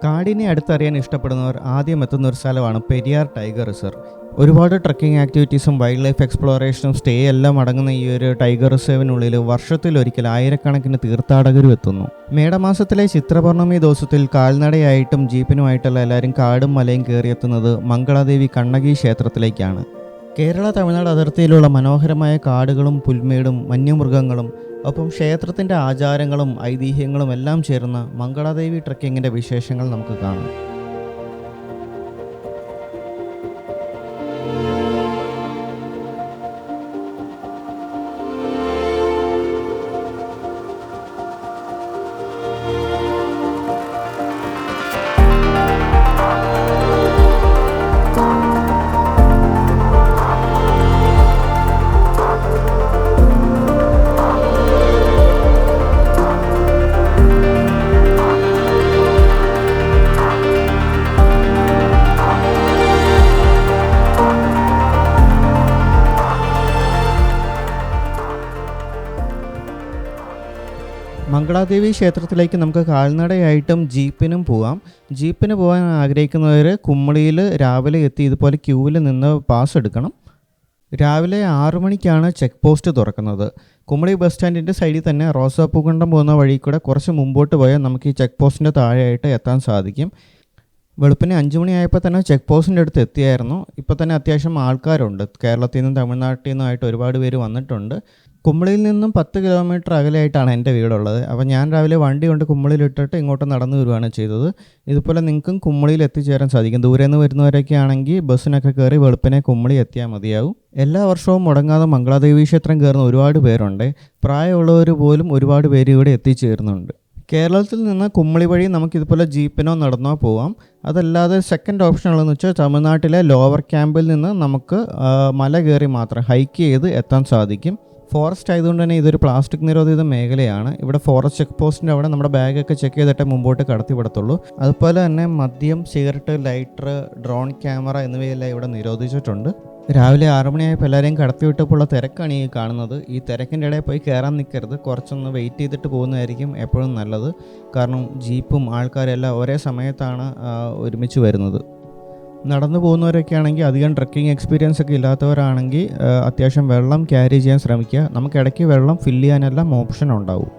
കാടിനെ അടുത്തറിയാൻ ഇഷ്ടപ്പെടുന്നവർ ആദ്യം എത്തുന്ന ഒരു സ്ഥലമാണ് പെരിയാർ ടൈഗർ റിസർവ്. ഒരുപാട് ട്രക്കിംഗ് ആക്ടിവിറ്റീസും വൈൽഡ് ലൈഫ് എക്സ്പ്ലോറേഷനും സ്റ്റേ എല്ലാം അടങ്ങുന്ന ഈ ഒരു ടൈഗർ റിസർവിനുള്ളിൽ വർഷത്തിലൊരിക്കൽ ആയിരക്കണക്കിന് തീർത്ഥാടകരും എത്തുന്നു. മേടമാസത്തിലെ ചിത്രപൗർണമി ദിവസത്തിൽ കാൽനടയായിട്ടും ജീപ്പിനുമായിട്ടുള്ള എല്ലാവരും കാടും മലയും കയറിയെത്തുന്നത് മംഗളാദേവി കണ്ണകി ക്ഷേത്രത്തിലേക്കാണ്. കേരള തമിഴ്നാട് അതിർത്തിയിലുള്ള മനോഹരമായ കാടുകളും പുൽമേടും വന്യമൃഗങ്ങളും ഒപ്പം ക്ഷേത്രത്തിൻ്റെ ആചാരങ്ങളും ഐതിഹ്യങ്ങളും എല്ലാം ചേർന്ന മംഗളാദേവി ട്രക്കിങ്ങിൻ്റെ വിശേഷങ്ങൾ നമുക്ക് കാണാം. മംഗളാദേവി ക്ഷേത്രത്തിലേക്ക് നമുക്ക് കാൽനടയായിട്ടും ജീപ്പിനും പോവാം. ജീപ്പിന് പോകാൻ ആഗ്രഹിക്കുന്നവർ കുമ്മളിയിൽ രാവിലെ എത്തി ഇതുപോലെ ക്യൂവിൽ നിന്ന് പാസ് എടുക്കണം. രാവിലെ 6 മണിക്കാണ് ചെക്ക് പോസ്റ്റ് തുറക്കുന്നത്. കുമ്മളി ബസ് സ്റ്റാൻഡിൻ്റെ സൈഡിൽ തന്നെ റോസാപ്പൂക്കണ്ടം പോകുന്ന വഴി കൂടെ കുറച്ച് മുമ്പോട്ട് പോയാൽ നമുക്ക് ഈ ചെക്ക് പോസ്റ്റിൻ്റെ താഴെയായിട്ട് എത്താൻ സാധിക്കും. വെളുപ്പിന് 5 മണിയായപ്പോൾ തന്നെ ചെക്ക് പോസ്റ്റിൻ്റെ അടുത്ത് എത്തിയായിരുന്നു. ഇപ്പോൾ തന്നെ അത്യാവശ്യം ആൾക്കാരുണ്ട്. കേരളത്തിൽ നിന്നും തമിഴ്നാട്ടിൽ നിന്നുമായിട്ട് ഒരുപാട് പേര് വന്നിട്ടുണ്ട്. കുമ്മളിയിൽ നിന്നും 10 കിലോമീറ്റർ അകലെയായിട്ടാണ് എൻ്റെ വീടുള്ളത്. അപ്പോൾ ഞാൻ രാവിലെ വണ്ടി കൊണ്ട് കുമ്മളിയിലിട്ടിട്ട് ഇങ്ങോട്ട് നടന്നു വരുവാണ് ചെയ്തത്. ഇതുപോലെ നിങ്ങൾക്കും കുമ്മളിയിൽ എത്തിച്ചേരാൻ സാധിക്കും. ദൂരെ നിന്ന് വരുന്നവരൊക്കെ ആണെങ്കിൽ ബസ്സിനൊക്കെ കയറി വെളുപ്പിനെ കുമ്മളി എത്തിയാൽ മതിയാവും. എല്ലാ വർഷവും മുടങ്ങാതെ മംഗളാദേവി ക്ഷേത്രം കയറുന്ന ഒരുപാട് പേരുണ്ട്. പ്രായമുള്ളവർ പോലും ഒരുപാട് പേര് ഇവിടെ എത്തിച്ചേരുന്നുണ്ട്. കേരളത്തിൽ നിന്ന് കുമ്മളി വഴി നമുക്കിതുപോലെ ജീപ്പിനോ നടന്നോ പോവാം. അതല്ലാതെ സെക്കൻഡ് ഓപ്ഷൻ ഉള്ളതെന്ന് വെച്ചാൽ തമിഴ്നാട്ടിലെ ലോവർ ക്യാമ്പിൽ നിന്ന് നമുക്ക് മല കയറി മാത്രം ഹൈക്ക് ചെയ്ത് എത്താൻ സാധിക്കും. ഫോറസ്റ്റ് ആയതുകൊണ്ട് തന്നെ ഇതൊരു പ്ലാസ്റ്റിക് നിരോധിത മേഖലയാണ്. ഇവിടെ ഫോറസ്റ്റ് ചെക്ക് പോസ്റ്റിൻ്റെ അവിടെ നമ്മുടെ ബാഗൊക്കെ ചെക്ക് ചെയ്തിട്ടേ മുമ്പോട്ട് കടത്തി വിടത്തുള്ളൂ. അതുപോലെ തന്നെ മദ്യം, സിഗരറ്റ്, ലൈറ്റർ, ഡ്രോൺ ക്യാമറ എന്നിവയെല്ലാം ഇവിടെ നിരോധിച്ചിട്ടുണ്ട്. രാവിലെ 6 മണിയായപ്പോൾ എല്ലാവരെയും കടത്തി വിട്ടപ്പോൾ തിരക്കാണ് ഈ കാണുന്നത്. ഈ തിരക്കിൻ്റെ ഇടയിൽ പോയി കയറാൻ നിൽക്കരുത്. കുറച്ചൊന്ന് വെയിറ്റ് ചെയ്തിട്ട് പോകുന്നതായിരിക്കും എപ്പോഴും നല്ലത്. കാരണം ജീപ്പും ആൾക്കാരെല്ലാം ഒരേ സമയത്താണ് ഒരുമിച്ച് വരുന്നത്. നടന്നു പോകുന്നവരൊക്കെ ആണെങ്കിൽ അധികം ട്രക്കിംഗ് എക്സ്പീരിയൻസ് ഒക്കെ ഇല്ലാത്തവരാണെങ്കിൽ അത്യാവശ്യം വെള്ളം ക്യാരി ചെയ്യാൻ ശ്രമിക്കുക. നമുക്ക് ഇടയ്ക്ക് വെള്ളം ഫില്ല് ചെയ്യാനെല്ലാം ഓപ്ഷൻ ഉണ്ടാവും.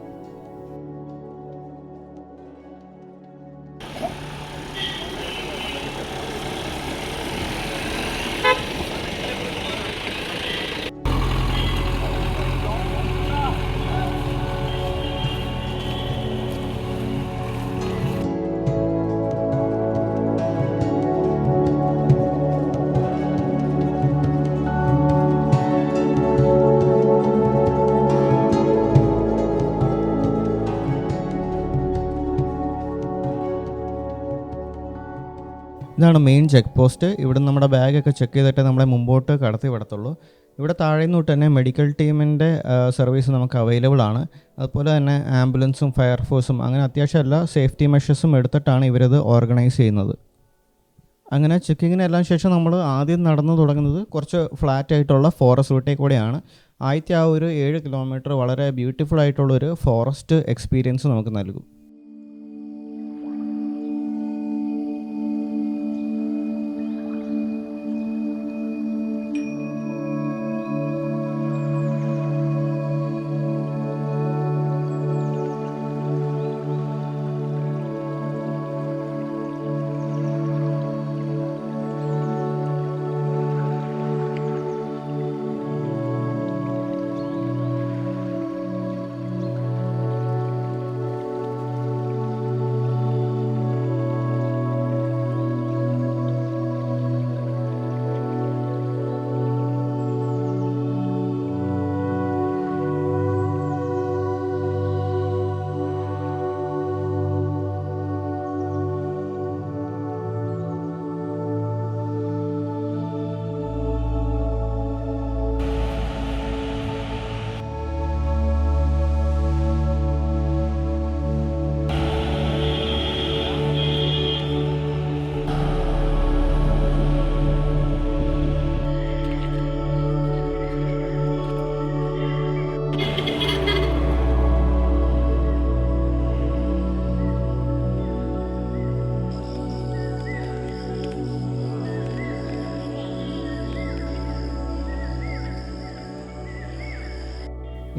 ഇതാണ് മെയിൻ ചെക്ക് പോസ്റ്റ്. ഇവിടെ നമ്മുടെ ബാഗൊക്കെ ചെക്ക് ചെയ്തിട്ട് നമ്മളെ മുമ്പോട്ട് കടത്തി വിടത്തുള്ളൂ. ഇവിടെ താഴെ നിന്ന് തൊട്ട് തന്നെ മെഡിക്കൽ ടീമിൻ്റെ സർവീസ് നമുക്ക് അവൈലബിൾ ആണ്. അതുപോലെ തന്നെ ആംബുലൻസും ഫയർഫോഴ്സും അങ്ങനെ അത്യാവശ്യം എല്ലാ സേഫ്റ്റി മെഷേഴ്സും എടുത്തിട്ടാണ് ഇവരത് ഓർഗനൈസ് ചെയ്യുന്നത്. അങ്ങനെ ചെക്കിങ്ങിനെല്ലാം ശേഷം നമ്മൾ ആദ്യം നടന്നു തുടങ്ങുന്നത് കുറച്ച് ഫ്ലാറ്റ് ആയിട്ടുള്ള ഫോറസ്റ്റ് റൂട്ടേ കൂടെയാണ്. ആദ്യത്തെ ആ ഒരു 7 കിലോമീറ്റർ വളരെ ബ്യൂട്ടിഫുൾ ആയിട്ടുള്ളൊരു ഫോറസ്റ്റ് എക്സ്പീരിയൻസ് നമുക്ക് നൽകും.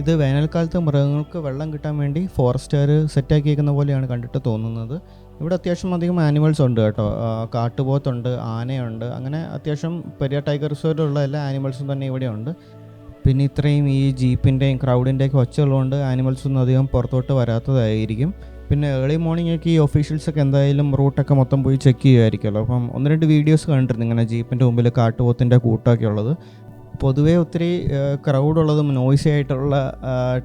ഇത് വേനൽക്കാലത്ത് മൃഗങ്ങൾക്ക് വെള്ളം കിട്ടാൻ വേണ്ടി ഫോറസ്റ്റുകാർ സെറ്റാക്കിയേക്കുന്ന പോലെയാണ് കണ്ടിട്ട് തോന്നുന്നത്. ഇവിടെ അത്യാവശ്യം അധികം ആനിമൽസ് ഉണ്ട് കേട്ടോ. കാട്ടുപോത്തുണ്ട്, ആനയുണ്ട്, അങ്ങനെ അത്യാവശ്യം പെരിയാർ ടൈഗർ റിസർവിലുള്ള എല്ലാ ആനിമൽസും തന്നെ ഇവിടെ ഉണ്ട്. പിന്നെ ഇത്രയും ഈ ജീപ്പിൻ്റെയും ക്രൗഡിൻ്റെയൊക്കെ ഒച്ച ഉള്ളതുകൊണ്ട് ആനിമൽസൊന്നും അധികം പുറത്തോട്ട് വരാത്തതായിരിക്കും. പിന്നെ ഏർലി മോർണിംഗ് ഒക്കെ ഈ ഒഫീഷ്യൽസൊക്കെ എന്തായാലും റൂട്ടൊക്കെ മൊത്തം പോയി ചെക്ക് ചെയ്യുമായിരിക്കുമല്ലോ. അപ്പം 1-2 വീഡിയോസ് കണ്ടിരുന്നു ഇങ്ങനെ ജീപ്പിൻ്റെ മുമ്പിൽ കാട്ടുപോത്തിൻ്റെ കൂട്ടമൊക്കെ ഉള്ളത്. പൊതുവേ ഒത്തിരി ക്രൗഡുള്ളതും നോയ്സി ആയിട്ടുള്ള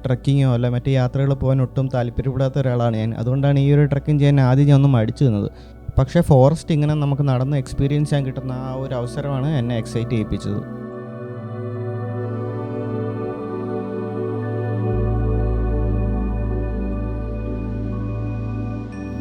ട്രക്കിങ്ങോ അല്ല മറ്റ് യാത്രകൾ പോകാൻ ഒട്ടും താല്പര്യപ്പെടാത്ത ഒരാളാണ് ഞാൻ. അതുകൊണ്ടാണ് ഈ ഒരു ട്രക്കിങ് ചെയ്യാൻ ആദ്യം ഞാൻ ഒന്ന് മടിച്ചു നിന്നത്. പക്ഷേ ഫോറസ്റ്റ് ഇങ്ങനെ നമുക്ക് നടന്ന് എക്സ്പീരിയൻസ് ചെയ്യാൻ കിട്ടുന്ന ആ ഒരു അവസരമാണ് എന്നെ എക്സൈറ്റ് ചെയ്യിപ്പിച്ചത്.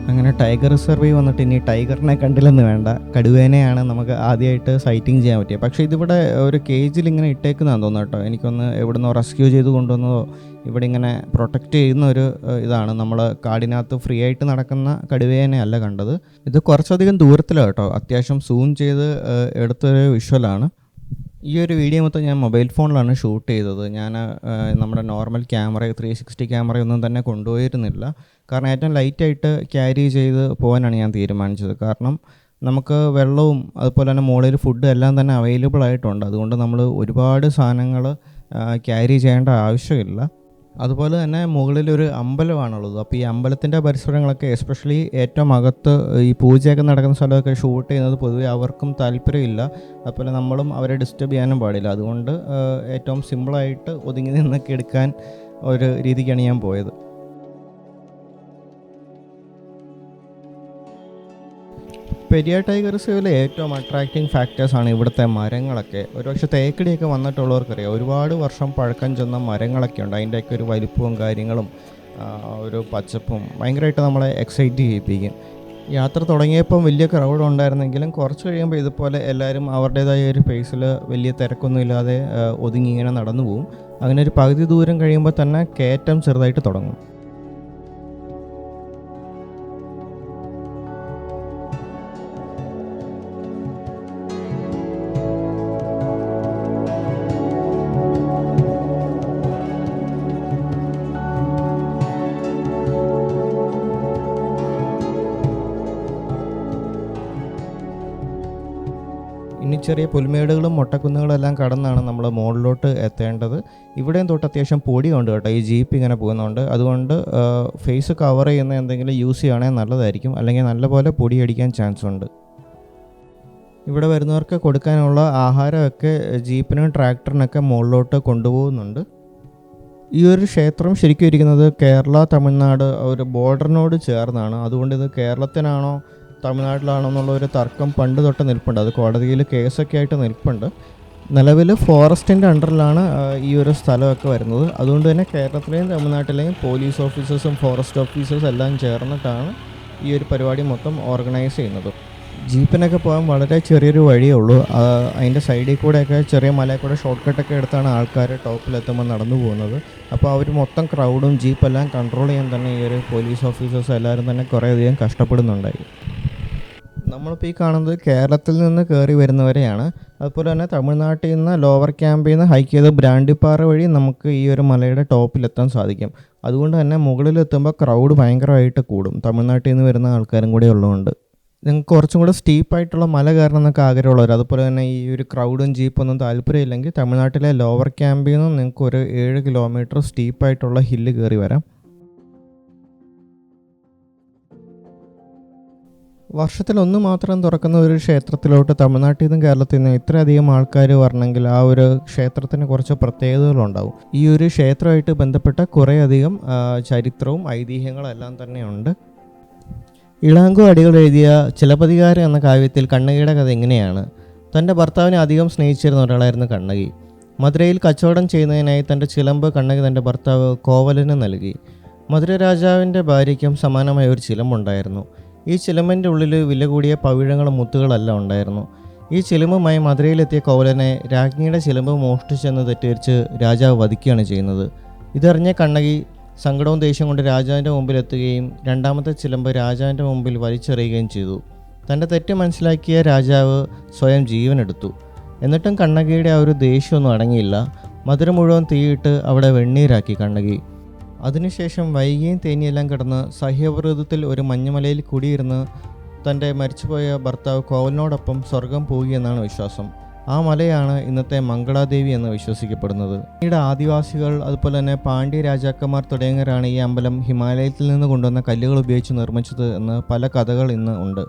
അങ്ങനെ ടൈഗർ റിസർവിൽ വന്നിട്ട് ഇനി ടൈഗറിനെ കണ്ടില്ലെന്ന് വേണ്ട, കടുവേനെയാണ് നമുക്ക് ആദ്യമായിട്ട് സൈറ്റിംഗ് ചെയ്യാൻ പറ്റിയത്. പക്ഷേ ഇതിവിടെ ഒരു കേജിൽ ഇങ്ങനെ ഇട്ടേക്കുന്നതാണെന്ന് തോന്നുന്നു കേട്ടോ. എനിക്കൊന്ന് എവിടുന്നോ റെസ്ക്യൂ ചെയ്ത് കൊണ്ടുവന്നതോ ഇവിടെ ഇങ്ങനെ പ്രൊട്ടക്റ്റ് ചെയ്യുന്ന ഒരു ഇതാണ്. നമ്മൾ കാടിനകത്ത് ഫ്രീ ആയിട്ട് നടക്കുന്ന കടുവേനെ അല്ല കണ്ടത്. ഇത് കുറച്ചധികം ദൂരത്തിലാണ് കേട്ടോ. അത്യാവശ്യം സൂം ചെയ്ത് എടുത്തൊരു വിഷ്വലാണ്. ഈ ഒരു വീഡിയോ മൊത്തം ഞാൻ മൊബൈൽ ഫോണിലാണ് ഷൂട്ട് ചെയ്തത്. ഞാൻ നമ്മുടെ നോർമൽ ക്യാമറ 360 ക്യാമറയൊന്നും തന്നെ കൊണ്ടുപോയിരുന്നില്ല. കാരണം ഏറ്റവും ലൈറ്റായിട്ട് ക്യാരി ചെയ്ത് പോകാനാണ് ഞാൻ തീരുമാനിച്ചത്. കാരണം നമുക്ക് വെള്ളവും അതുപോലെ തന്നെ മുകളിൽ ഫുഡ് എല്ലാം തന്നെ അവൈലബിൾ ആയിട്ടുണ്ട്. അതുകൊണ്ട് നമ്മൾ ഒരുപാട് സാധനങ്ങൾ ക്യാരി ചെയ്യേണ്ട ആവശ്യമില്ല. അതുപോലെ തന്നെ മുകളിലൊരു അമ്പലമാണുള്ളത്. അപ്പോൾ ഈ അമ്പലത്തിൻ്റെ പരിസരങ്ങളൊക്കെ എസ്പെഷ്യലി ഏറ്റവും അകത്ത് ഈ പൂജയൊക്കെ നടക്കുന്ന സ്ഥലമൊക്കെ ഷൂട്ട് ചെയ്യുന്നത് പൊതുവെ അവർക്കും താല്പര്യമില്ല. അതുപോലെ നമ്മളും അവരെ ഡിസ്റ്റർബ് ചെയ്യാനും പാടില്ല. അതുകൊണ്ട് ഏറ്റവും സിമ്പിളായിട്ട് ഒതുങ്ങി നിന്നൊക്കെ എടുക്കാൻ ഒരു രീതിക്കാണ് ഞാൻ പോയത്. പെരിയാർ ടൈഗർ റിസർവിലെ ഏറ്റവും അട്രാക്റ്റിംഗ് ഫാക്ടേഴ്സാണ് ഇവിടുത്തെ മരങ്ങളൊക്കെ. ഒരുപക്ഷെ തേക്കടിയൊക്കെ വന്നിട്ടുള്ളവർക്കറിയാം, ഒരുപാട് വർഷം പഴക്കം ചെന്ന മരങ്ങളൊക്കെ ഉണ്ട്. അതിൻ്റെയൊക്കെ ഒരു വലിപ്പവും കാര്യങ്ങളും ഒരു പച്ചപ്പും ഭയങ്കരമായിട്ട് നമ്മളെ എക്സൈറ്റ് ചെയ്യിപ്പിക്കും. യാത്ര തുടങ്ങിയപ്പം വലിയ ക്രൗഡ് ഉണ്ടായിരുന്നെങ്കിലും കുറച്ച് കഴിയുമ്പോൾ ഇതുപോലെ എല്ലാവരും അവരുടേതായ ഒരു പേസിൽ വലിയ തിരക്കൊന്നും ഇല്ലാതെ ഒതുങ്ങി ഇങ്ങനെ നടന്നു പോകും. അങ്ങനെ ഒരു പകുതി ദൂരം കഴിയുമ്പോൾ തന്നെ കയറ്റം ചെറുതായിട്ട് തുടങ്ങും. ഇനി ചെറിയ പുൽമേടുകളും മൊട്ടക്കുന്നുകളും എല്ലാം കടന്നാണ് നമ്മൾ മുകളിലോട്ട് എത്തേണ്ടത്. ഇവിടെയും തൊട്ട് അത്യാവശ്യം പൊടിയുണ്ട് കേട്ടോ. ഈ ജീപ്പ് ഇങ്ങനെ പോകുന്നുണ്ട്. അതുകൊണ്ട് ഫേസ് കവർ ചെയ്യുന്ന എന്തെങ്കിലും യൂസ് ചെയ്യുകയാണെങ്കിൽ നല്ലതായിരിക്കും, അല്ലെങ്കിൽ നല്ലപോലെ പൊടി അടിക്കാൻ ചാൻസ് ഉണ്ട്. ഇവിടെ വരുന്നവർക്ക് കൊടുക്കാനുള്ള ആഹാരമൊക്കെ ജീപ്പിനും ട്രാക്ടറിനൊക്കെ മുകളിലോട്ട് കൊണ്ടുപോകുന്നുണ്ട്. ഈ ഒരു ക്ഷേത്രം ശരിക്കും ഇരിക്കുന്നത് കേരള തമിഴ്നാട് ഒരു ബോർഡറിനോട് ചേർന്നാണ്. അതുകൊണ്ട് ഇത് കേരളത്തിനാണോ തമിഴ്നാട്ടിലാണോ എന്നുള്ള ഒരു തർക്കം പണ്ട് തൊട്ട് നിൽപ്പുണ്ട്. അത് കോടതിയിൽ കേസൊക്കെ ആയിട്ട് നിൽപ്പുണ്ട്. നിലവിൽ ഫോറസ്റ്റിൻ്റെ അണ്ടറിലാണ് ഈ ഒരു സ്ഥലമൊക്കെ വരുന്നത്. അതുകൊണ്ട് തന്നെ കേരളത്തിലെയും തമിഴ്നാട്ടിലെയും പോലീസ് ഓഫീസേഴ്സും ഫോറസ്റ്റ് ഓഫീസേഴ്സും എല്ലാം ചേർന്നിട്ടാണ് ഈ ഒരു പരിപാടി മൊത്തം ഓർഗനൈസ് ചെയ്യുന്നത്. ജീപ്പിനൊക്കെ പോകാൻ വളരെ ചെറിയൊരു വഴിയേ ഉള്ളൂ. അതിൻ്റെ സൈഡിൽ കൂടെയൊക്കെ ചെറിയ മലയിൽ കൂടെ ഷോർട്ട് കട്ടൊക്കെ എടുത്താണ് ആൾക്കാർ ടോപ്പിലെത്തുമ്പോൾ നടന്നു പോകുന്നത്. അപ്പോൾ അവർ മൊത്തം ക്രൗഡും ജീപ്പെല്ലാം കൺട്രോൾ ചെയ്യാൻ തന്നെ ഈ ഒരു പോലീസ് ഓഫീസേഴ്സ് എല്ലാവരും തന്നെ കുറേയധികം കഷ്ടപ്പെടുന്നുണ്ടായി. നമ്മളിപ്പോൾ ഈ കാണുന്നത് കേരളത്തിൽ നിന്ന് കയറി വരുന്നവരെയാണ്. അതുപോലെ തന്നെ തമിഴ്നാട്ടിൽ നിന്ന് ലോവർ ക്യാമ്പിൽ നിന്ന് ഹൈക്ക് ചെയ്ത് ബ്രാൻഡിപ്പാറ വഴി നമുക്ക് ഈ ഒരു മലയുടെ ടോപ്പിലെത്താൻ സാധിക്കും. അതുകൊണ്ട് തന്നെ മുകളിലെത്തുമ്പോൾ ക്രൗഡ് ഭയങ്കരമായിട്ട് കൂടും, തമിഴ്നാട്ടിൽ നിന്ന് വരുന്ന ആൾക്കാരും കൂടെ ഉള്ളതുകൊണ്ട്. നിങ്ങൾക്ക് കുറച്ചും കൂടെ സ്റ്റീപ്പായിട്ടുള്ള മല കയറണം എന്നൊക്കെ ആഗ്രഹമുള്ളവർ, അതുപോലെ തന്നെ ഈ ഒരു ക്രൗഡും ജീപ്പൊന്നും താല്പര്യമില്ലെങ്കിൽ തമിഴ്നാട്ടിലെ ലോവർ ക്യാമ്പിൽ നിന്ന് നിങ്ങൾക്ക് ഒരു 7 കിലോമീറ്റർ സ്റ്റീപ്പായിട്ടുള്ള ഹില്ല് കയറി വരാം. വർഷത്തിലൊന്ന് മാത്രം തുറക്കുന്ന ഒരു ക്ഷേത്രത്തിലോട്ട് തമിഴ്നാട്ടിൽ നിന്നും കേരളത്തിൽ നിന്നും ഇത്രയധികം ആൾക്കാർ വരണമെങ്കിൽ ആ ഒരു ക്ഷേത്രത്തിന് കുറച്ച് പ്രത്യേകതകളുണ്ടാവും. ഈ ഒരു ക്ഷേത്രമായിട്ട് ബന്ധപ്പെട്ട കുറേയധികം ചരിത്രവും ഐതിഹ്യങ്ങളും എല്ലാം തന്നെയുണ്ട്. ഇളാങ്കോ അടികൾ എഴുതിയ ചിലപ്പതികാരം എന്ന കാവ്യത്തിൽ കണ്ണകിയുടെ കഥ എങ്ങനെയാണ്? തൻ്റെ ഭർത്താവിനെ അധികം സ്നേഹിച്ചിരുന്ന ഒരാളായിരുന്നു കണ്ണകി. മധുരയിൽ കച്ചവടം ചെയ്യുന്നതിനായി തൻ്റെ ചിലമ്പ് കണ്ണകി തൻ്റെ ഭർത്താവ് കോവലന് നൽകി. മധുര രാജാവിൻ്റെ ഭാര്യയ്ക്കും സമാനമായ ഒരു ചിലമ്പുണ്ടായിരുന്നു. ഈ ചിലമ്പിൻ്റെ ഉള്ളിൽ വില കൂടിയ പവിഴങ്ങളും മുത്തുകളെല്ലാം ഉണ്ടായിരുന്നു. ഈ ചിലമ്പുമായി മധുരയിലെത്തിയ കോവലനെ രാജ്ഞിയുടെ ചിലമ്പ് മോഷ്ടിച്ചെന്ന് തെറ്റിദ്ധരിച്ച് രാജാവ് വധിക്കുകയാണ് ചെയ്യുന്നത്. ഇതറിഞ്ഞ കണ്ണകി സങ്കടവും ദേഷ്യം കൊണ്ട് രാജാവിൻ്റെ മുമ്പിൽ എത്തുകയും രണ്ടാമത്തെ ചിലമ്പ് രാജാവിൻ്റെ മുമ്പിൽ വലിച്ചെറിയുകയും ചെയ്തു. തൻ്റെ തെറ്റ് മനസ്സിലാക്കിയ രാജാവ് സ്വയം ജീവനെടുത്തു. എന്നിട്ടും കണ്ണകിയുടെ ആ ഒരു ദേഷ്യമൊന്നും അടങ്ങിയില്ല. മധുരം മുഴുവൻ തീയിട്ട് അവിടെ വെണ്ണീരാക്കി കണ്ണകി. അതിനുശേഷം വൈകിയും തേനിയെല്ലാം കിടന്ന് സഹ്യവ്രതത്തിൽ ഒരു മഞ്ഞുമലയിൽ കുടിയിരുന്ന് തൻ്റെ മരിച്ചുപോയ ഭർത്താവ് കോവലിനോടൊപ്പം സ്വർഗം പോവുകയെന്നാണ് വിശ്വാസം. ആ മലയാണ് ഇന്നത്തെ മംഗളാദേവി എന്ന് വിശ്വസിക്കപ്പെടുന്നത്. പിന്നീട് ആദിവാസികൾ അതുപോലെ തന്നെ പാണ്ഡ്യ രാജാക്കന്മാർ തുടങ്ങിയവരാണ് ഈ അമ്പലം ഹിമാലയത്തിൽ നിന്ന് കൊണ്ടുവന്ന കല്ലുകൾ ഉപയോഗിച്ച് നിർമ്മിച്ചത് എന്ന് പല കഥകൾ ഇന്ന് ഉണ്ട്.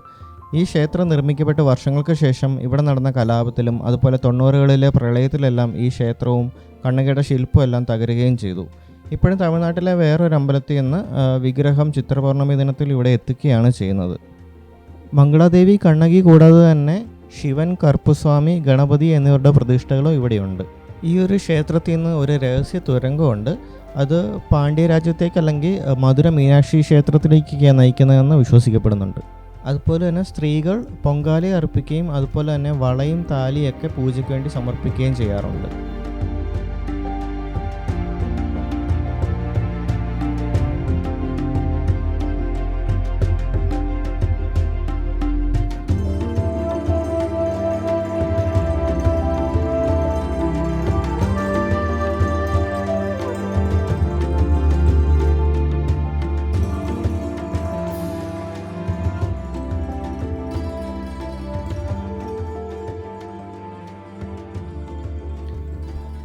ഈ ക്ഷേത്രം നിർമ്മിക്കപ്പെട്ട വർഷങ്ങൾക്ക് ശേഷം ഇവിടെ നടന്ന കലാപത്തിലും അതുപോലെ 90കളിലെ പ്രളയത്തിലെല്ലാം ഈ ക്ഷേത്രവും കണ്ണകിയുടെ ശില്പവും എല്ലാം തകരുകയും ചെയ്തു. ഇപ്പോഴും തമിഴ്നാട്ടിലെ വേറൊരു അമ്പലത്തിൽ നിന്ന് വിഗ്രഹം ചിത്രപൗർണമി ദിനത്തിൽ ഇവിടെ എത്തിക്കുകയാണ് ചെയ്യുന്നത്. മംഗളാദേവി, കണ്ണകി കൂടാതെ തന്നെ ശിവൻ, കറുപ്പുസ്വാമി, ഗണപതി എന്നിവരുടെ പ്രതിഷ്ഠകളും ഇവിടെയുണ്ട്. ഈ ഒരു ക്ഷേത്രത്തിൽ നിന്ന് ഒരു രഹസ്യ തുരങ്കമുണ്ട്. അത് പാണ്ഡ്യ രാജ്യത്തേക്ക് അല്ലെങ്കിൽ മധുര മീനാക്ഷി ക്ഷേത്രത്തിലേക്കൊക്കെയാണ് നയിക്കുന്നതെന്ന് വിശ്വസിക്കപ്പെടുന്നുണ്ട്. അതുപോലെ തന്നെ സ്ത്രീകൾ പൊങ്കാല അർപ്പിക്കുകയും അതുപോലെ തന്നെ വളയും താലിയൊക്കെ പൂജയ്ക്ക് വേണ്ടി സമർപ്പിക്കുകയും ചെയ്യാറുണ്ട്.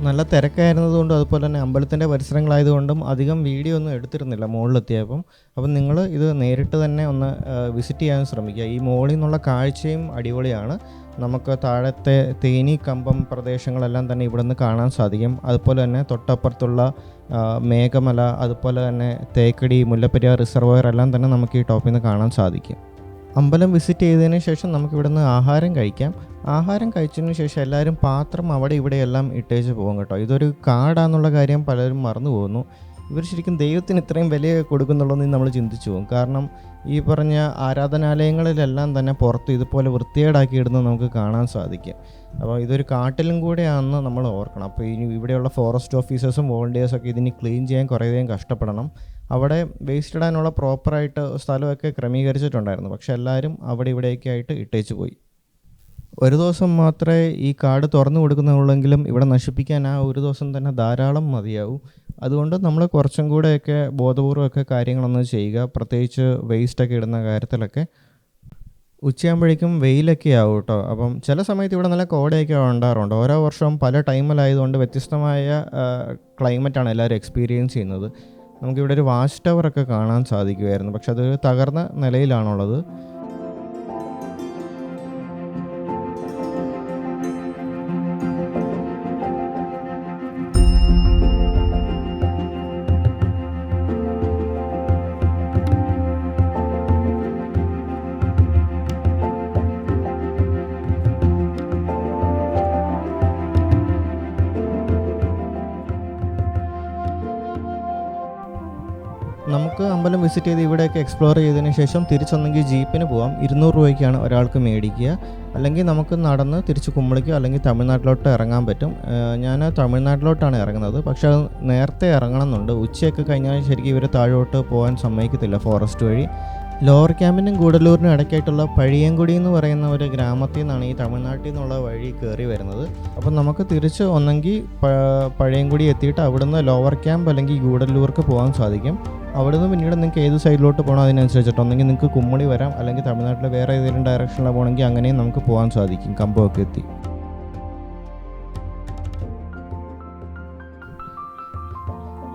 നല്ല തിരക്കായിരുന്നതുകൊണ്ടും അതുപോലെ തന്നെ അമ്പലത്തിൻ്റെ പരിസരങ്ങളായതുകൊണ്ടും അധികം വീഡിയോ ഒന്നും എടുത്തിരുന്നില്ല മുകളിലെത്തിയപ്പം. അപ്പം നിങ്ങൾ ഇത് നേരിട്ട് തന്നെ ഒന്ന് വിസിറ്റ് ചെയ്യാൻ ശ്രമിക്കുക. ഈ മുകളിൽ നിന്നുള്ള കാഴ്ചയും അടിപൊളിയാണ്. നമുക്ക് താഴത്തെ തേനി കമ്പം പ്രദേശങ്ങളെല്ലാം തന്നെ ഇവിടെ നിന്ന് കാണാൻ സാധിക്കും. അതുപോലെ തന്നെ തൊട്ടപ്പുറത്തുള്ള മേഘമല, അതുപോലെ തന്നെ തേക്കടി, മുല്ലപ്പെരിയാർ റിസർവോയർ എല്ലാം തന്നെ നമുക്ക് ഈ ടോപ്പിൽ നിന്ന് കാണാൻ സാധിക്കും. അമ്പലം വിസിറ്റ് ചെയ്തതിന് ശേഷം നമുക്ക് ഇവിടെ നിന്ന് ആഹാരം കഴിക്കാം. ആഹാരം കഴിച്ചതിന് ശേഷം എല്ലാവരും പാത്രം അവിടെ ഇവിടെയെല്ലാം ഇട്ടേച്ച് പോകും കേട്ടോ. ഇതൊരു കാടാന്നുള്ള കാര്യം പലരും മറന്നു പോകുന്നു. ഇവർ ശരിക്കും ദൈവത്തിന് ഇത്രയും വില കൊടുക്കുന്നുള്ളതെന്ന് നമ്മൾ ചിന്തിച്ചു പോകും. കാരണം ഈ പറഞ്ഞ ആരാധനാലയങ്ങളിലെല്ലാം തന്നെ പുറത്ത് ഇതുപോലെ വൃത്തികേടാക്കി ഇടുന്നത് നമുക്ക് കാണാൻ സാധിക്കും. അപ്പോൾ ഇതൊരു കാട്ടിലും കൂടെയാണെന്ന് നമ്മൾ ഓർക്കണം. അപ്പോൾ ഇനി ഇവിടെയുള്ള ഫോറസ്റ്റ് ഓഫീസേഴ്സും വോളണ്ടിയേഴ്സൊക്കെ ഇതിന് ക്ലീൻ ചെയ്യാൻ കുറേയധികം കഷ്ടപ്പെടണം. അവിടെ വേസ്റ്റ് ഇടാനുള്ള പ്രോപ്പറായിട്ട് സ്ഥലമൊക്കെ ക്രമീകരിച്ചിട്ടുണ്ടായിരുന്നു. പക്ഷെ എല്ലാവരും അവിടെ ഇവിടെയൊക്കെ ആയിട്ട് ഇട്ടേച്ച് പോയി. ഒരു ദിവസം മാത്രമേ ഈ കാട് തുറന്നു കൊടുക്കുന്നുള്ളെങ്കിലും ഇവിടെ നശിപ്പിക്കാൻ ആ ഒരു ദിവസം തന്നെ ധാരാളം മതിയാവും. അതുകൊണ്ട് നമ്മൾ കുറച്ചും കൂടെയൊക്കെ ബോധപൂർവ്വമൊക്കെ കാര്യങ്ങളൊന്നും ചെയ്യുക. പ്രത്യേകിച്ച് വേസ്റ്റൊക്കെ ഇടുന്ന കാര്യത്തിലൊക്കെ. ഉച്ചയാകുമ്പോഴേക്കും വെയിലൊക്കെ ആവും കേട്ടോ. അപ്പം ചില സമയത്ത് ഇവിടെ നല്ല കോടയൊക്കെ ഉണ്ടാകാറുണ്ട്. ഓരോ വർഷവും പല ടൈമിലായതുകൊണ്ട് വ്യത്യസ്തമായ ക്ലൈമറ്റാണ് എല്ലാവരും എക്സ്പീരിയൻസ് ചെയ്യുന്നത്. നമുക്കിവിടെ ഒരു വാച്ച് ടവറൊക്കെ കാണാൻ സാധിക്കുമായിരുന്നു. പക്ഷെ അത് തകർന്ന നിലയിലാണുള്ളത്. നമുക്ക് അമ്പലം വിസിറ്റ് ചെയ്ത് ഇവിടെയൊക്കെ എക്സ്പ്ലോർ ചെയ്തതിന് ശേഷം തിരിച്ചൊന്നെങ്കിൽ ജീപ്പിന് പോകാം. 200 രൂപയ്ക്കാണ് ഒരാൾക്ക് മേടിക്കുക. അല്ലെങ്കിൽ നമുക്ക് നടന്ന് തിരിച്ച് കുമ്പളിക്കോ അല്ലെങ്കിൽ തമിഴ്നാട്ടിലോട്ട് ഇറങ്ങാൻ പറ്റും. ഞാൻ തമിഴ്നാട്ടിലോട്ടാണ് ഇറങ്ങുന്നത്. പക്ഷെ അത് നേരത്തെ ഇറങ്ങണമെന്നുണ്ട്. ഉച്ചയൊക്കെ കഴിഞ്ഞാൽ ശരിക്കും ഇവർ താഴോട്ട് പോകാൻ സമ്മതിക്കത്തില്ല ഫോറസ്റ്റ് വഴി. ലോവർ ക്യാമ്പിനും ഗൂഡല്ലൂരിനും ഇടയ്ക്കായിട്ടുള്ള പഴിയങ്കുടി എന്ന് പറയുന്ന ഒരു ഗ്രാമത്തിൽ നിന്നാണ് ഈ തമിഴ്നാട്ടിൽ നിന്നുള്ള വഴി കയറി വരുന്നത്. അപ്പം നമുക്ക് തിരിച്ച് ഒന്നെങ്കിൽ പഴയങ്കുടി എത്തിയിട്ട് അവിടുന്ന് ലോവർ ക്യാമ്പ് അല്ലെങ്കിൽ ഗൂഡല്ലൂർക്ക് പോകാൻ സാധിക്കും. അവിടുന്ന് പിന്നീട് നിങ്ങൾക്ക് ഏത് സൈഡിലോട്ട് പോകണം അതിനനുസരിച്ചിട്ട് ഒന്നെങ്കിൽ നിങ്ങൾക്ക് കുമ്മളി വരാം, അല്ലെങ്കിൽ തമിഴ്നാട്ടിൽ വേറെ ഏതെങ്കിലും ഡയറക്ഷനിലാണ് പോകണമെങ്കിൽ അങ്ങനെയും നമുക്ക് പോകാൻ സാധിക്കും കമ്പമൊക്കെ എത്തി.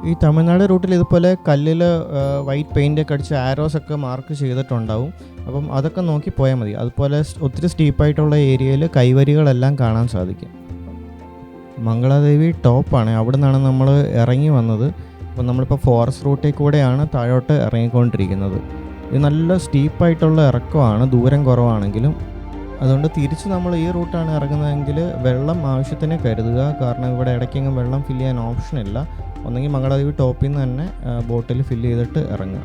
ഈ തമിഴ്നാട് റൂട്ടിൽ ഇതുപോലെ കല്ലിൽ വൈറ്റ് പെയിൻ്റൊക്കെ അടിച്ച് ആരോസൊക്കെ മാർക്ക് ചെയ്തിട്ടുണ്ടാവും. അപ്പം അതൊക്കെ നോക്കി പോയാൽ മതി. അതുപോലെ ഒത്തിരി സ്റ്റീപ്പായിട്ടുള്ള ഏരിയയിൽ കൈവരികളെല്ലാം കാണാൻ സാധിക്കും. മംഗളാദേവി ടോപ്പാണ്. അവിടെ നിന്നാണ് നമ്മൾ ഇറങ്ങി വന്നത്. അപ്പം നമ്മളിപ്പോൾ ഫോറസ്റ്റ് റൂട്ടിൽ കൂടെയാണ് താഴോട്ട് ഇറങ്ങിക്കൊണ്ടിരിക്കുന്നത്. ഇത് നല്ല സ്റ്റീപ്പായിട്ടുള്ള ഇറക്കമാണ്, ദൂരം കുറവാണെങ്കിലും. അതുകൊണ്ട് തിരിച്ച് നമ്മൾ ഈ റൂട്ടാണ് ഇറങ്ങുന്നതെങ്കിൽ വെള്ളം ആവശ്യത്തിന് കരുതുക. കാരണം ഇവിടെ ഇടയ്ക്കെങ്കിലും വെള്ളം ഫില്ല് ചെയ്യാൻ ഓപ്ഷനില്ല. ഒന്നെങ്കിൽ മംഗളാദേവി ടോപ്പിൽ നിന്ന് തന്നെ ബോട്ടിൽ ഫില്ല് ചെയ്തിട്ട് ഇറങ്ങുക.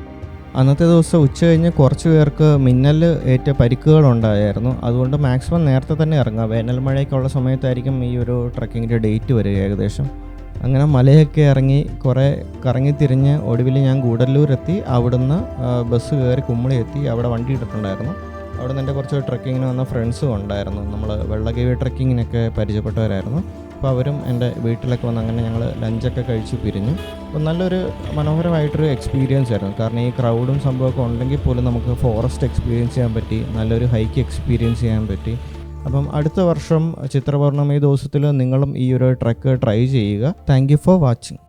അന്നത്തെ ദിവസം ഉച്ച കഴിഞ്ഞ് കുറച്ച് പേർക്ക് മിന്നൽ ഏറ്റ പരിക്കുകളുണ്ടായിരുന്നു. അതുകൊണ്ട് മാക്സിമം നേരത്തെ തന്നെ ഇറങ്ങുക. വേനൽ മഴയൊക്കെയുള്ള സമയത്തായിരിക്കും ഈ ഒരു ട്രക്കിങ്ങിൻ്റെ ഡേറ്റ് വരിക ഏകദേശം. അങ്ങനെ മലയൊക്കെ ഇറങ്ങി കുറേ കറങ്ങി തിരിഞ്ഞ് ഒടുവിൽ ഞാൻ ഗൂഡല്ലൂരെത്തി. അവിടുന്ന് ബസ് കയറി കുമ്മളി എത്തി. അവിടെ വണ്ടി ഇട്ടിട്ടുണ്ടായിരുന്നു. അവിടെ നിന്ന് എൻ്റെ കുറച്ച് ട്രക്കിങ്ങിന് വന്ന ഫ്രണ്ട്സും ഉണ്ടായിരുന്നു. നമ്മൾ വെള്ളകേവി ട്രക്കിങ്ങിനൊക്കെ പരിചയപ്പെട്ടവരായിരുന്നു. അപ്പോൾ അവരും എൻ്റെ വീട്ടിലൊക്കെ വന്ന് അങ്ങനെ ഞങ്ങൾ ലഞ്ചൊക്കെ കഴിച്ച് പിരിഞ്ഞു. അപ്പോൾ നല്ലൊരു മനോഹരമായിട്ടൊരു എക്സ്പീരിയൻസ് ആയിരുന്നു. കാരണം ഈ ക്രൗഡും സംഭവമൊക്കെ ഉണ്ടെങ്കിൽ പോലും നമുക്ക് ഫോറസ്റ്റ് എക്സ്പീരിയൻസ് ചെയ്യാൻ പറ്റി, നല്ലൊരു ഹൈക്ക് എക്സ്പീരിയൻസ് ചെയ്യാൻ പറ്റി. അപ്പം അടുത്ത വർഷം ചിത്ര പൗർണമി ദിവസത്തിൽ നിങ്ങളും ഈ ഒരു ട്രെക്ക് ട്രൈ ചെയ്യുക. Thank you for watching.